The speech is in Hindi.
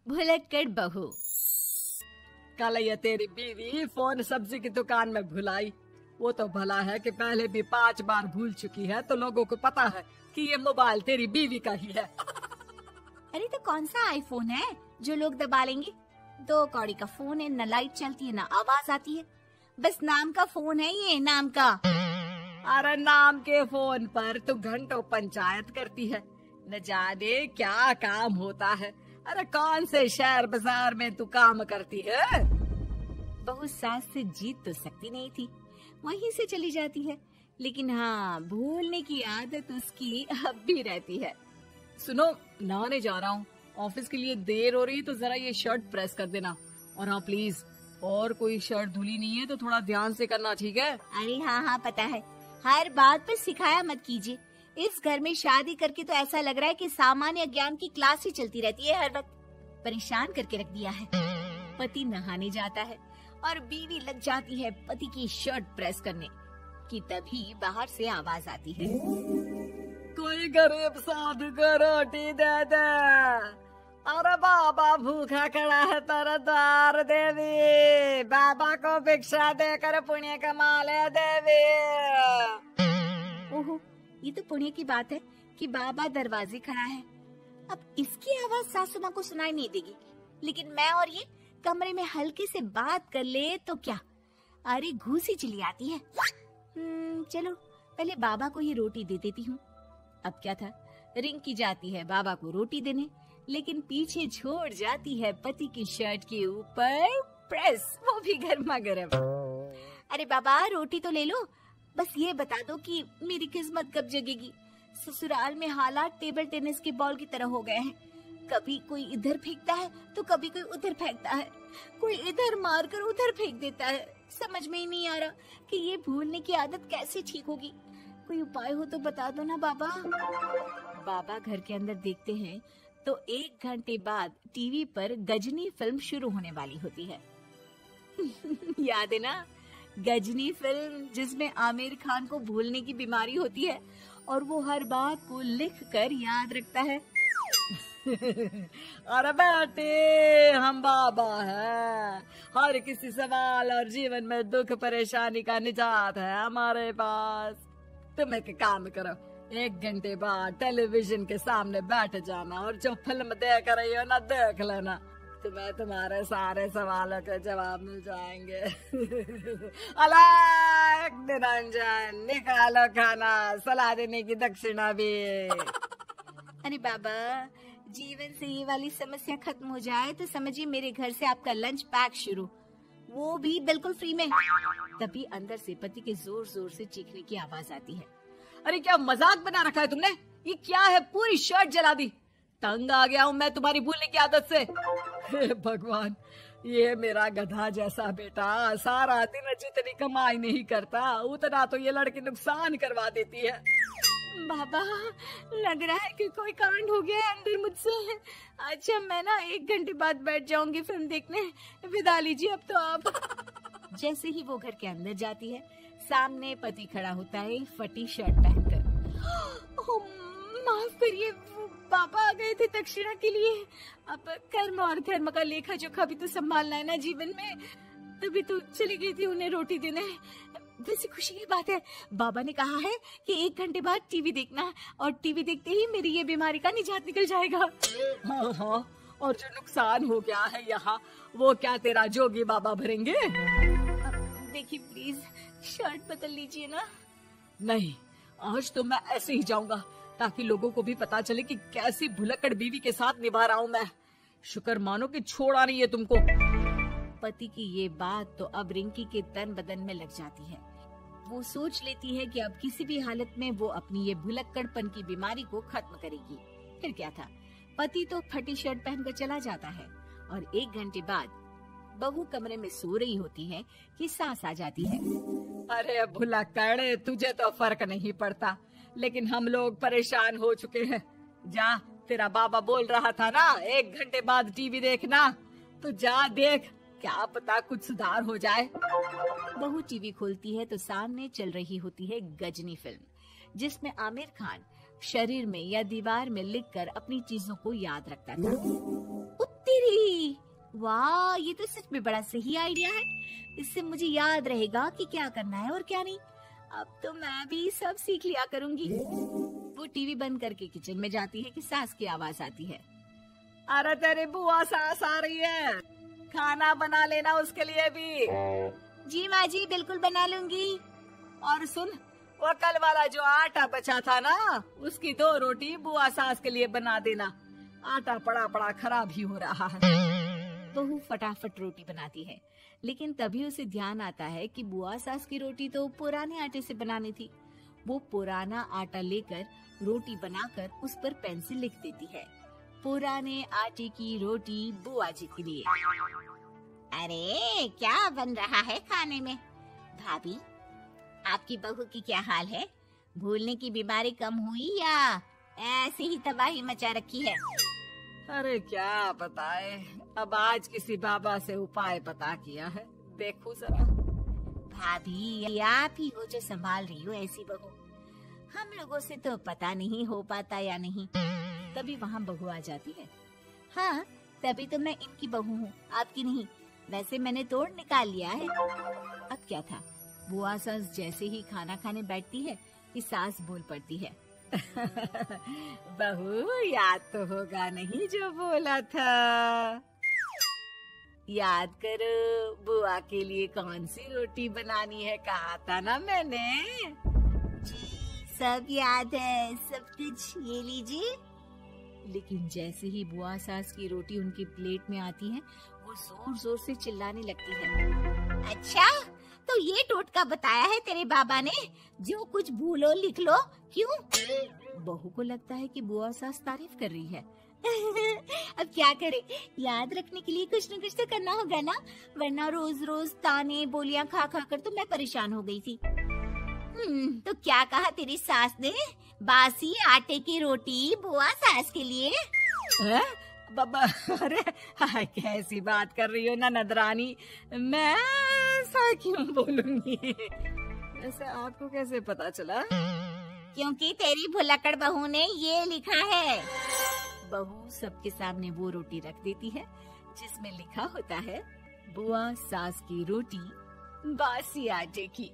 भुलक्कड़ बहू। कल ये तेरी बीवी फोन सब्जी की दुकान में भुलाई। वो तो भला है कि पहले भी 5 बार भूल चुकी है, तो लोगों को पता है कि ये मोबाइल तेरी बीवी का ही है। अरे तो कौन सा आईफोन है जो लोग दबा लेंगे? 2 कौड़ी का फोन है, न लाइट चलती है, न आवाज आती है, बस नाम का फोन है ये, नाम का। अरे नाम के फोन पर तो घंटों पंचायत करती है, न जाने क्या काम होता है। अरे कौन से शहर बाजार में तू काम करती है? बहू सास से जीत तो सकती नहीं थी, वहीं से चली जाती है, लेकिन हाँ भूलने की आदत उसकी अब भी रहती है। सुनो, नहाने जा रहा हूँ, ऑफिस के लिए देर हो रही है, तो जरा ये शर्ट प्रेस कर देना। और हाँ प्लीज, और कोई शर्ट धुली नहीं है तो थोड़ा ध्यान से करना, ठीक है? अरे हाँ पता है, हर बात पर सिखाया मत कीजिए। इस घर में शादी करके तो ऐसा लग रहा है कि सामान्य ज्ञान की क्लास ही चलती रहती है, हर वक्त परेशान करके रख दिया है। पति नहाने जाता है और बीवी लग जाती है पति की शर्ट प्रेस करने कि तभी बाहर से आवाज आती है, कोई गरीब साधु को रोटी दे दे। अरे बाबा भूखा खड़ा है तेरा द्वार देवी, बाबा को भिक्षा देकर पुण्य कमा ले देवी। ओहो, ये तो पुण्य की बात है कि बाबा दरवाजे खड़ा है। अब इसकी आवाज सासू माँ को सुनाई नहीं देगी, लेकिन मैं और ये कमरे में हल्के से बात कर ले तो क्या, अरे घूसी चली आती है। चलो पहले बाबा को ये रोटी दे देती हूँ। अब क्या था, रिंग की जाती है बाबा को रोटी देने, लेकिन पीछे छोड़ जाती है पति की शर्ट के ऊपर प्रेस, वो भी गर्मा गर्म। अरे बाबा रोटी तो ले लो, बस ये बता दो कि मेरी किस्मत कब जगेगी। ससुराल में हालात टेबल टेनिस के बॉल की तरह हो गए हैं, कभी कोई इधर फेंकता है तो कभी कोई उधर फेंकता है, कोई इधर मारकर उधर फेंक देता है। समझ में ही नहीं आ रहा कि ये भूलने की आदत कैसे ठीक होगी। कोई उपाय हो तो बता दो ना बाबा। बाबा घर के अंदर देखते हैं तो 1 घंटे बाद टीवी पर गजनी फिल्म शुरू होने वाली होती है। याद है ना, गजनी फिल्म जिसमें आमिर खान को भूलने की बीमारी होती है और वो हर बात को लिख कर याद रखता है। अरे बेटे, हम बाबा हैं, हर किसी सवाल और जीवन में दुख परेशानी का निजात है हमारे पास। तुम एक काम करो, 1 घंटे बाद टेलीविजन के सामने बैठ जाना और जो फिल्म देख रही हो ना देख लेना, तुम्हें तुम्हारे सारे सवालों के जवाब मिल जाएंगे। अलग निरंजन, निकालो खाना, सलाह देने की दक्षिणा भी। अरे बाबा, जीवन से ये वाली समस्या खत्म हो जाए तो समझिए मेरे घर से आपका लंच पैक शुरू, वो भी बिल्कुल फ्री में। तभी अंदर से पति के जोर जोर से चीखने की आवाज आती है। अरे क्या मजाक बना रखा है तुमने? ये क्या है, पूरी शर्ट जला दी। तंग आ गया हूँ मैं तुम्हारी भूलने की आदत से। हे भगवान, ये मेरा गधा जैसा बेटा सारा दिन जितनी कमाई नहीं करता उतना तो ये लड़की नुकसान करवा देती है। बाबा, लग रहा है कि कोई कांड हो गया है अंदर मुझसे। अच्छा मैं ना 1 घंटे बाद बैठ जाऊंगी फिल्म देखने, विदा लीजिए अब तो आप। जैसे ही वो घर के अंदर जाती है, सामने पति खड़ा होता है फटी शर्ट पहनकर। माफ करिए, पापा आ गए थे दक्षिणा के लिए। अब कर्म और धर्म का लेखा जोखा भी तो संभालना है ना जीवन में, तभी तो चली गई थी उन्हें रोटी देने। वैसे खुशी की बात है, बाबा ने कहा है कि 1 घंटे बाद टीवी देखना, और टीवी देखते ही मेरी ये बीमारी का निजात निकल जाएगा। हाँ, और जो नुकसान हो गया है यहाँ, वो क्या तेरा जोगी बाबा भरेंगे? देखिए प्लीज, शर्ट बदल लीजिए ना। नहीं, आज तो मैं ऐसे ही जाऊंगा ताकि लोगों को भी पता चले कि कैसी भुलक्कड़ बीवी के साथ निभा रहा हूँ मैं। शुक्र मानो कि छोड़ा नहीं है तुमको। पति की ये बात तो अब रिंकी के तन बदन में लग जाती है। वो सोच लेती है कि अब किसी भी हालत में वो अपनी ये भुलक्कड़पन की बीमारी को खत्म करेगी। फिर क्या था, पति तो फटी शर्ट पहनकर चला जाता है और 1 घंटे बाद बहू कमरे में सो रही होती है कि सास आ जाती है। अरे भुलक्कड़, तुझे तो फर्क नहीं पड़ता, लेकिन हम लोग परेशान हो चुके हैं। जा, तेरा बाबा बोल रहा था ना 1 घंटे बाद टीवी देखना, तो जा देख, क्या पता कुछ सुधार हो जाए। बहू टीवी खोलती है तो सामने चल रही होती है गजनी फिल्म, जिसमें आमिर खान शरीर में या दीवार में लिखकर अपनी चीजों को याद रखता था। तेरी वाह, ये तो सच में बड़ा सही आइडिया है। इससे मुझे याद रहेगा कि क्या करना है और क्या नहीं। अब तो मैं भी सब सीख लिया करूंगी। वो टीवी बंद करके किचन में जाती है कि सास की आवाज आती है। अरे तेरी बुआ सास आ रही है, खाना बना लेना उसके लिए भी। जी माँ जी, बिल्कुल बना लूंगी। और सुन, वो कल वाला जो आटा बचा था ना, उसकी 2 रोटी बुआ सास के लिए बना देना। आटा पड़ा पड़ा खराब ही हो रहा है। बहू फटाफट रोटी बनाती है, लेकिन तभी उसे ध्यान आता है कि बुआ सास की रोटी तो पुराने आटे से बनानी थी। वो पुराना आटा लेकर रोटी बनाकर उस पर पेन से लिख देती है, पुराने आटे की रोटी बुआ जी के लिए। अरे क्या बन रहा है खाने में? भाभी, आपकी बहू की क्या हाल है? भूलने की बीमारी कम हुई या ऐसे ही तबाही मचा रखी है? अरे क्या बताए, अब आज किसी बाबा से उपाय पता किया है, देखो जरा। भाभी, ये आप ही हो जो संभाल रही हो ऐसी बहू। हम लोगों से तो पता नहीं हो पाता या नहीं। तभी वहाँ बहू आ जाती है। हाँ, तभी तो मैं इनकी बहू हूँ, आपकी नहीं। वैसे मैंने तोड़ निकाल लिया है। अब क्या था, बुआ सास जैसे ही खाना खाने बैठती है कि सास बोल पड़ती है। बहू, याद तो होगा नहीं जो बोला था? याद करो, बुआ के लिए कौन सी रोटी बनानी है, कहा था ना मैंने। जी, सब याद है, सब कुछ। ये लीजिए। लेकिन जैसे ही बुआ सास की रोटी उनकी प्लेट में आती है, वो जोर जोर से चिल्लाने लगती है। अच्छा, तो ये टोटका बताया है तेरे बाबा ने, जो कुछ भूलो लिख लो, क्यों? बहू को लगता है कि बुआ सास तारीफ कर रही है। अब क्या करे, याद रखने के लिए कुछ न कुछ तो करना होगा ना, वरना रोज रोज ताने बोलियां खा खा कर तो मैं परेशान हो गई थी। तो क्या कहा तेरी सास ने? बासी आटे की रोटी बुआ सास के लिए? बाबा, अरे हाय, कैसी बात कर रही हो ननद रानी, मैं ऐसा क्यों बोलूंगी? ऐसे आपको कैसे पता चला? क्योंकि तेरी भुलक्कड़ बहू ने ये लिखा है। बहू सबके सामने वो रोटी रख देती है जिसमें लिखा होता है, बुआ सास की रोटी बासी आटे की।